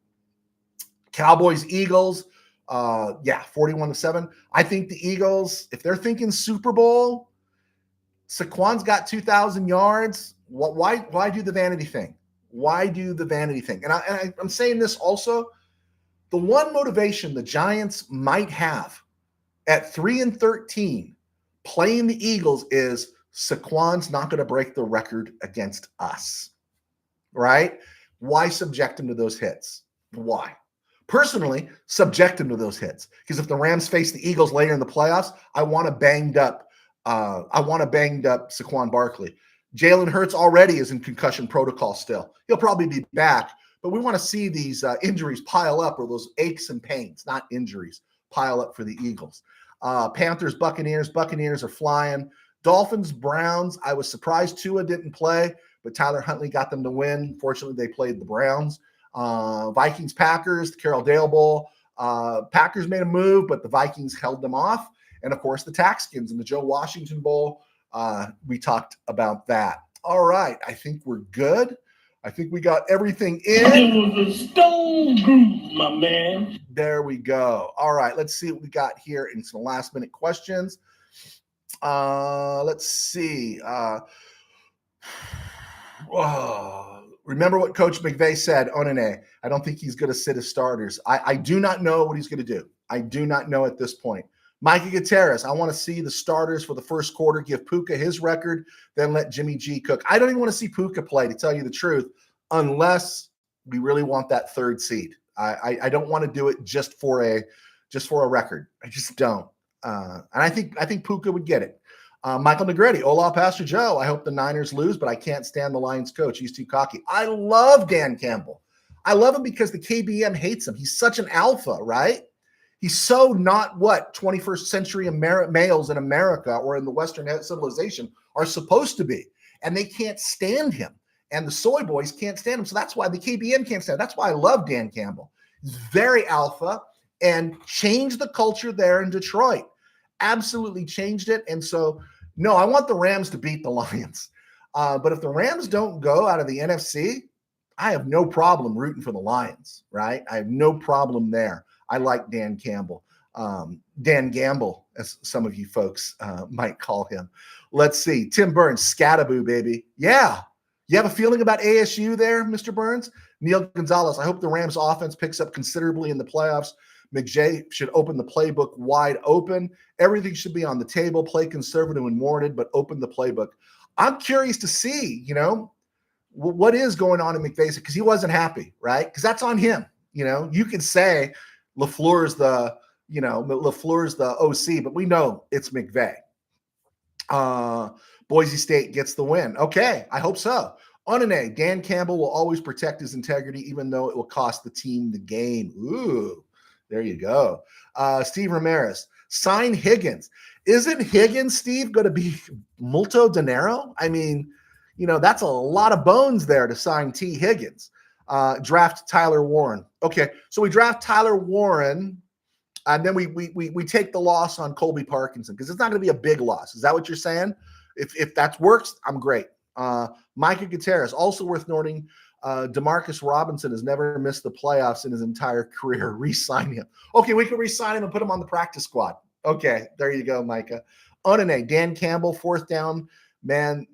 Cowboys, Eagles, 41-7. I think the Eagles, if they're thinking Super Bowl, Saquon's got 2,000 yards. Why do the vanity thing? Why do the vanity thing? And I'm saying this also, the one motivation the Giants might have at 3-13 playing the Eagles is Saquon's not going to break the record against us, right? Why subject him to those hits? Why? Personally, subject him to those hits, because if the Rams face the Eagles later in the playoffs, I want a banged up Saquon Barkley. Jalen Hurts already is in concussion protocol still. He'll probably be back, but we want to see these injuries pile up, or those aches and pains, not injuries, pile up for the Eagles. Panthers, Buccaneers. Buccaneers are flying. Dolphins, Browns. I was surprised Tua didn't play, but Tyler Huntley got them to win. Fortunately, they played the Browns. Vikings, Packers, the Carroll Dale Bowl. Packers made a move, but the Vikings held them off. And, of course, the Taxkins in the Joe Washington Bowl. We talked about that. All right. I think we're good. I think we got everything in. It was a stone groove, my man. There we go. All right. Let's see what we got here in some last-minute questions. Let's see. Remember what Coach McVay said, Onene. I don't think he's going to sit his starters. I do not know what he's going to do. I do not know at this point. Mikey Gutierrez, I want to see the starters for the first quarter. Give Puka his record, then let Jimmy G cook. I don't even want to see Puka play, to tell you the truth, unless we really want that third seed. I don't want to do it just for a record. I just don't. And I think Puka would get it. Michael Negretti, hola, Pastor Joe. I hope the Niners lose, but I can't stand the Lions coach. He's too cocky. I love Dan Campbell. I love him because the KBM hates him. He's such an alpha, right? He's so not what 21st century males in America or in the Western civilization are supposed to be. And they can't stand him. And the soy boys can't stand him. So that's why the KBM can't stand him. That's why I love Dan Campbell. He's very alpha and changed the culture there in Detroit. Absolutely changed it. And so, no, I want the Rams to beat the Lions. But if the Rams don't go out of the NFC, I have no problem rooting for the Lions, right? I have no problem there. I like Dan Campbell. Dan Gamble, as some of you folks might call him. Let's see. Tim Burns, Scataboo, baby. Yeah. You have a feeling about ASU there, Mr. Burns? Neil Gonzalez, I hope the Rams offense picks up considerably in the playoffs. McJay should open the playbook wide open. Everything should be on the table. Play conservative when warranted, but open the playbook. I'm curious to see, what is going on in McVay's, because he wasn't happy, right? Because that's on him. You could say LaFleur's the OC, but we know it's McVay. Boise State gets the win. Okay, I hope so. Onene, Dan Campbell will always protect his integrity, even though it will cost the team the game. Ooh, there you go. Steve Ramirez, sign Higgins. Isn't Higgins, Steve, going to be multo dinero? I mean, that's a lot of bones there to sign T. Higgins. Draft Tyler Warren. Okay, so we draft Tyler Warren, and then we take the loss on Colby Parkinson, because it's not going to be a big loss. Is that what you're saying? If that works, I'm great. Micah Gutierrez, also worth noting, Demarcus Robinson has never missed the playoffs in his entire career. Re-sign him. Okay, we can re-sign him and put him on the practice squad. Okay, there you go, Micah. Onene, Dan Campbell, fourth down man.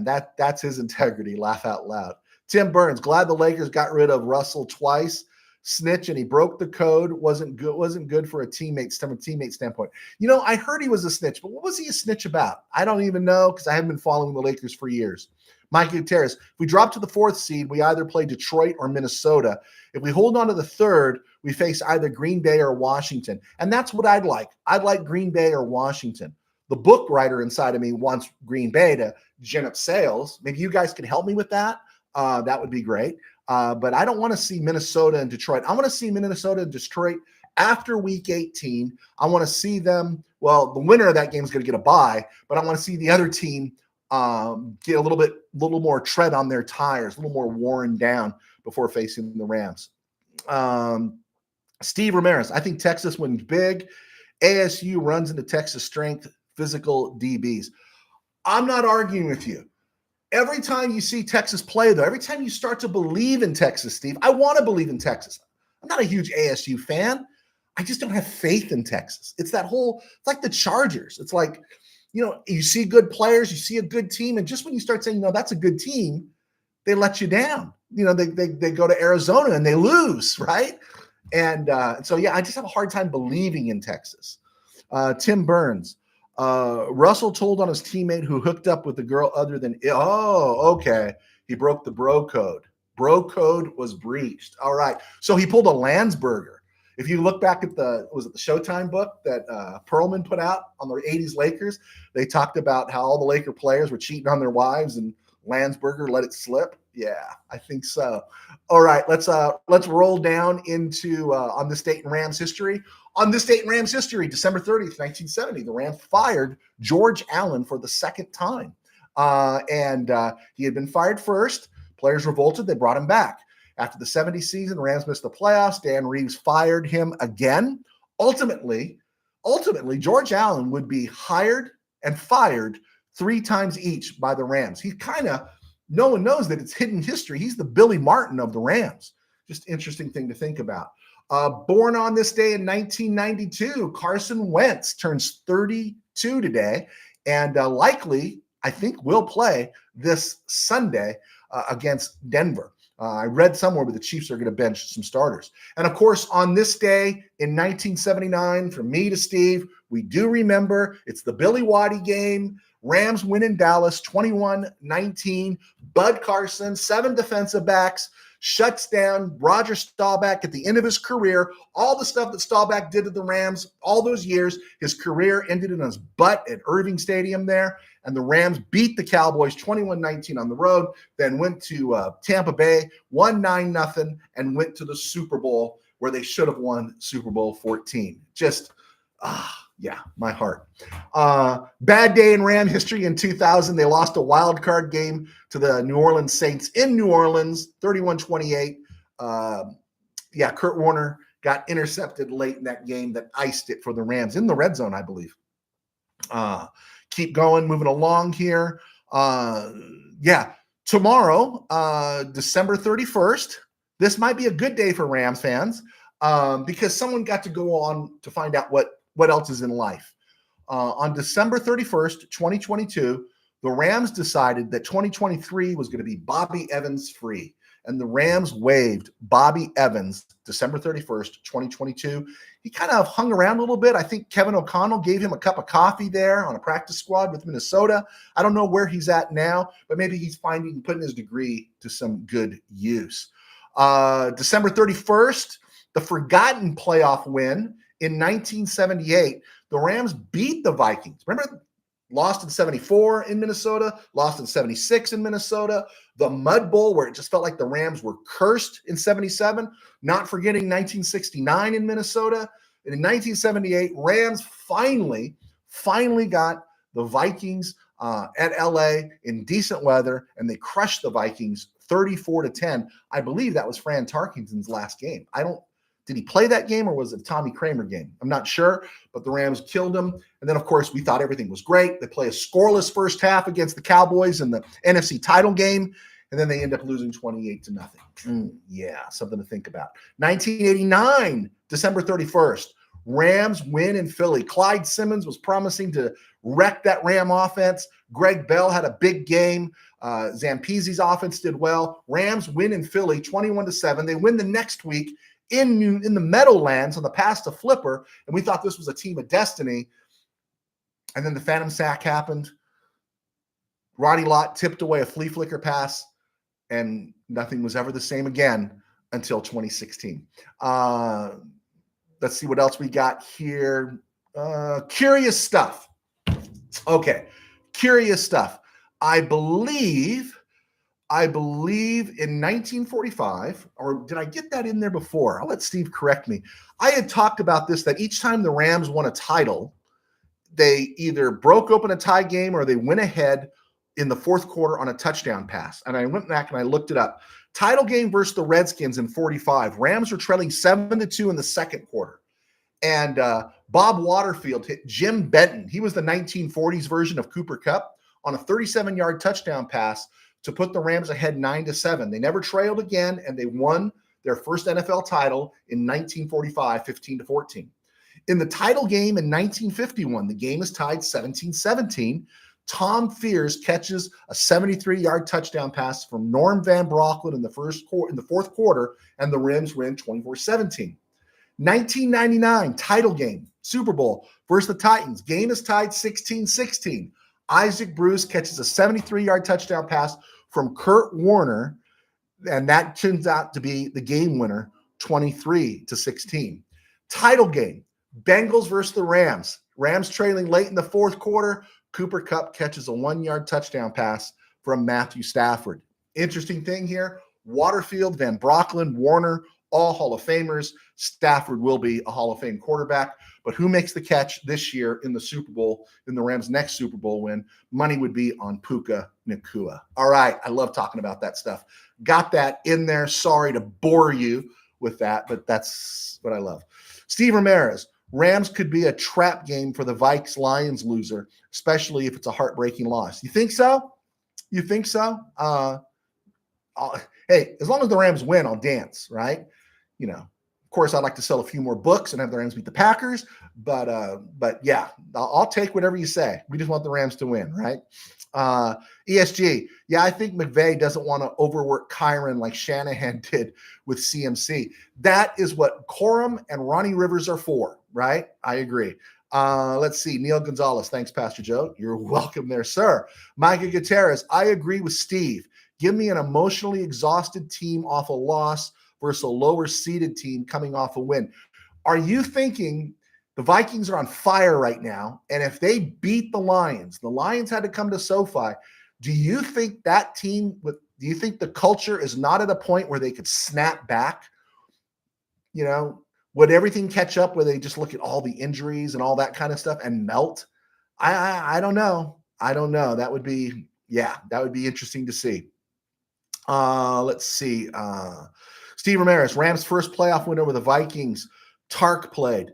That's his integrity. Laugh out loud. Tim Burns, glad the Lakers got rid of Russell twice. Snitch, and he broke the code. Wasn't good for a teammate standpoint. I heard he was a snitch, but what was he a snitch about? I don't even know, because I haven't been following the Lakers for years. Mike Gutierrez, if we drop to the fourth seed, we either play Detroit or Minnesota. If we hold on to the third, we face either Green Bay or Washington. And that's what I'd like. I'd like Green Bay or Washington. The book writer inside of me wants Green Bay to gin up sales. Maybe you guys can help me with that. That would be great. But I don't want to see Minnesota and Detroit. I want to see Minnesota and Detroit after week 18. I want to see them. Well, the winner of that game is going to get a bye, but I want to see the other team get a little more tread on their tires, a little more worn down before facing the Rams. Steve Ramirez, I think Texas wins big. ASU runs into Texas strength, physical DBs. I'm not arguing with you. Every time you see Texas play, though, every time you start to believe in Texas, Steve, I want to believe in Texas. I'm not a huge ASU fan. I just don't have faith in Texas. It's like the Chargers. It's like, you see good players, you see a good team, and just when you start saying, no, that's a good team, they let you down. They go to Arizona and they lose, right? And so, yeah, I just have a hard time believing in Texas. Tim Burns. Russell told on his teammate who hooked up with the girl other than, okay, he broke the bro code. Bro code was breached. All right. So he pulled a Landsberger. If you look back at the Showtime book that Perlman put out on the 80s Lakers, they talked about how all the Laker players were cheating on their wives and Landsberger let it slip. Yeah, I think so. All right, let's roll down into on this date in Rams history. On this date in Rams history, December 30th, 1970, the Rams fired George Allen for the second time. And he had been fired first. Players revolted. They brought him back. After the 70 season, Rams missed the playoffs. Dan Reeves fired him again. Ultimately, George Allen would be hired and fired 3 times each by the Rams. He no one knows that it's hidden history. He's the Billy Martin of the Rams. Just interesting thing to think about. Born on this day in 1992, Carson Wentz turns 32 today, and likely, I think, will play this Sunday against Denver. I read somewhere where the Chiefs are going to bench some starters. And of course, on this day in 1979, from me to Steve, we do remember it's the Billy Waddy game. Rams win in Dallas 21-19. Bud Carson, 7 defensive backs, shuts down Roger Staubach at the end of his career. All the stuff that Staubach did to the Rams all those years, his career ended in his butt at Irving Stadium there. And the Rams beat the Cowboys 21-19 on the road, then went to Tampa Bay, won 9-0, and went to the Super Bowl where they should have won Super Bowl 14. Just, yeah, my heart. Bad day in Ram history in 2000. They lost a wild card game to the New Orleans Saints in New Orleans, 31-28. Kurt Warner got intercepted late in that game that iced it for the Rams in the red zone, I believe. Keep going, moving along here. Tomorrow, December 31st, this might be a good day for Rams fans because someone got to go on to find out what else is in life. On December 31st, 2022, the Rams decided that 2023 was going to be Bobby Evans free. And the Rams waived Bobby Evans December 31st, 2022. He kind of hung around a little bit. I think Kevin O'Connell gave him a cup of coffee there on a practice squad with Minnesota. I don't know where he's at now, but maybe he's putting his degree to some good use. December 31st, the forgotten playoff win in 1978. The Rams beat the Vikings. Remember, lost in 74 in Minnesota, lost in 76 in Minnesota, the Mud Bowl where it just felt like the Rams were cursed in 77, not forgetting 1969 in Minnesota. And in 1978, Rams finally got the Vikings at LA in decent weather, and they crushed the Vikings 34-10. I believe that was Fran Tarkenton's last game. Did he play that game or was it a Tommy Kramer game? I'm not sure, but the Rams killed him. And then, of course, we thought everything was great. They play a scoreless first half against the Cowboys in the NFC title game, and then they end up losing 28-0. Yeah, something to think about. 1989, December 31st, Rams win in Philly. Clyde Simmons was promising to wreck that Ram offense. Greg Bell had a big game. Zampese's offense did well. Rams win in Philly 21-7. They win the next week in the Meadowlands on the pass to Flipper, and we thought this was a team of destiny. And then the Phantom sack happened. Roddy Lott tipped away a flea flicker pass, and nothing was ever the same again until 2016. Let's see what else we got here. Curious stuff. Okay, curious stuff. I believe in 1945, or did I get that in there before? I'll let Steve correct me. I had talked about this, that each time the Rams won a title, they either broke open a tie game or they went ahead in the fourth quarter on a touchdown pass. And I went back and I looked it up. Title game versus the Redskins in 45. Rams were trailing 7-2 in the second quarter. And Bob Waterfield hit Jim Benton. He was the 1940s version of Cooper Kupp on a 37-yard touchdown pass to put the Rams ahead 9-7. They never trailed again, and they won their first NFL title in 1945, 15-14. In the title game in 1951, the game is tied 17-17. Tom Fears catches a 73-yard touchdown pass from Norm Van Brocklin in the fourth quarter, and the Rams win 24-17. 1999 title game, Super Bowl versus the Titans. Game is tied 16-16. Isaac Bruce catches a 73-yard touchdown pass from Kurt Warner And that turns out to be the game winner, 23-16. Title game, Bengals versus the Rams. Rams trailing late in the fourth quarter. Cooper Kupp catches a 1-yard touchdown pass from Matthew Stafford. Interesting thing here, Waterfield, Van Brocklin, Warner, all Hall of Famers. Stafford will be a Hall of Fame quarterback. But who makes the catch this year in the Super Bowl, in the Rams' next Super Bowl win? Money would be on Puka Nacua. All right, I love talking about that stuff. Got that in there. Sorry to bore you with that, but that's what I love. Steve Ramirez, Rams could be a trap game for the Vikes-Lions loser, especially if it's a heartbreaking loss. You think so? You think so? Hey, as long as the Rams win, I'll dance, right? You know, of course, I'd like to sell a few more books and have the Rams beat the Packers, but yeah, I'll take whatever you say. We just want the Rams to win, right? ESG, yeah, I think McVay doesn't want to overwork Kyron like Shanahan did with CMC. That is what Corum and Ronnie Rivers are for, right? I agree. Let's see. Neil Gonzalez. Thanks, Pastor Joe. You're welcome there, sir. Micah Gutierrez. I agree with Steve. Give me an emotionally exhausted team off a loss versus a lower seeded team coming off a win. Are you thinking the Vikings are on fire right now, and if they beat the Lions had to come to SoFi. Do you think that team do you think the culture is not at a point where they could snap back? You know, would everything catch up where they just look at all the injuries and all that kind of stuff and melt? I don't know. I don't know. That would be interesting to see. Let's see. Steve Ramirez, Rams' first playoff win over the Vikings. Tark played,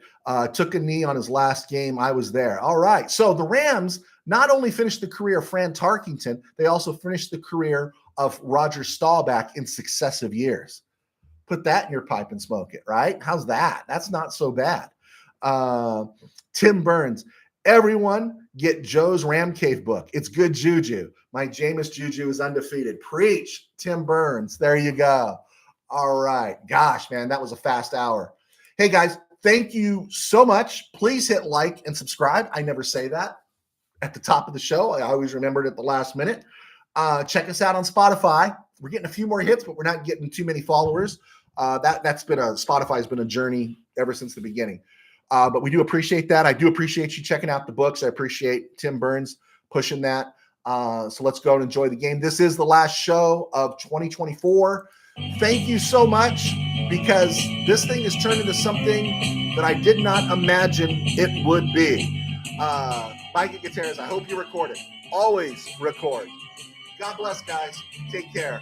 took a knee on his last game. I was there. All right. So the Rams not only finished the career of Fran Tarkington, they also finished the career of Roger Staubach in successive years. Put that in your pipe and smoke it, right? How's that? That's not so bad. Tim Burns, everyone get Joe's RamCave book. It's good juju. My Jameis juju is undefeated. Preach, Tim Burns. There you go. All right. Gosh, man, that was a fast hour. Hey, guys, thank you so much. Please hit like and subscribe. I never say that at the top of the show. I always remember it at the last minute. Check us out on Spotify. We're getting a few more hits, but we're not getting too many followers. Spotify's been a journey ever since the beginning. But we do appreciate that. I do appreciate you checking out the books. I appreciate Tim Burns pushing that. So let's go and enjoy the game. This is the last show of 2024. Thank you so much, because this thing has turned into something that I did not imagine it would be. Micah Gutierrez, I hope you recorded. Always record. God bless, guys. Take care.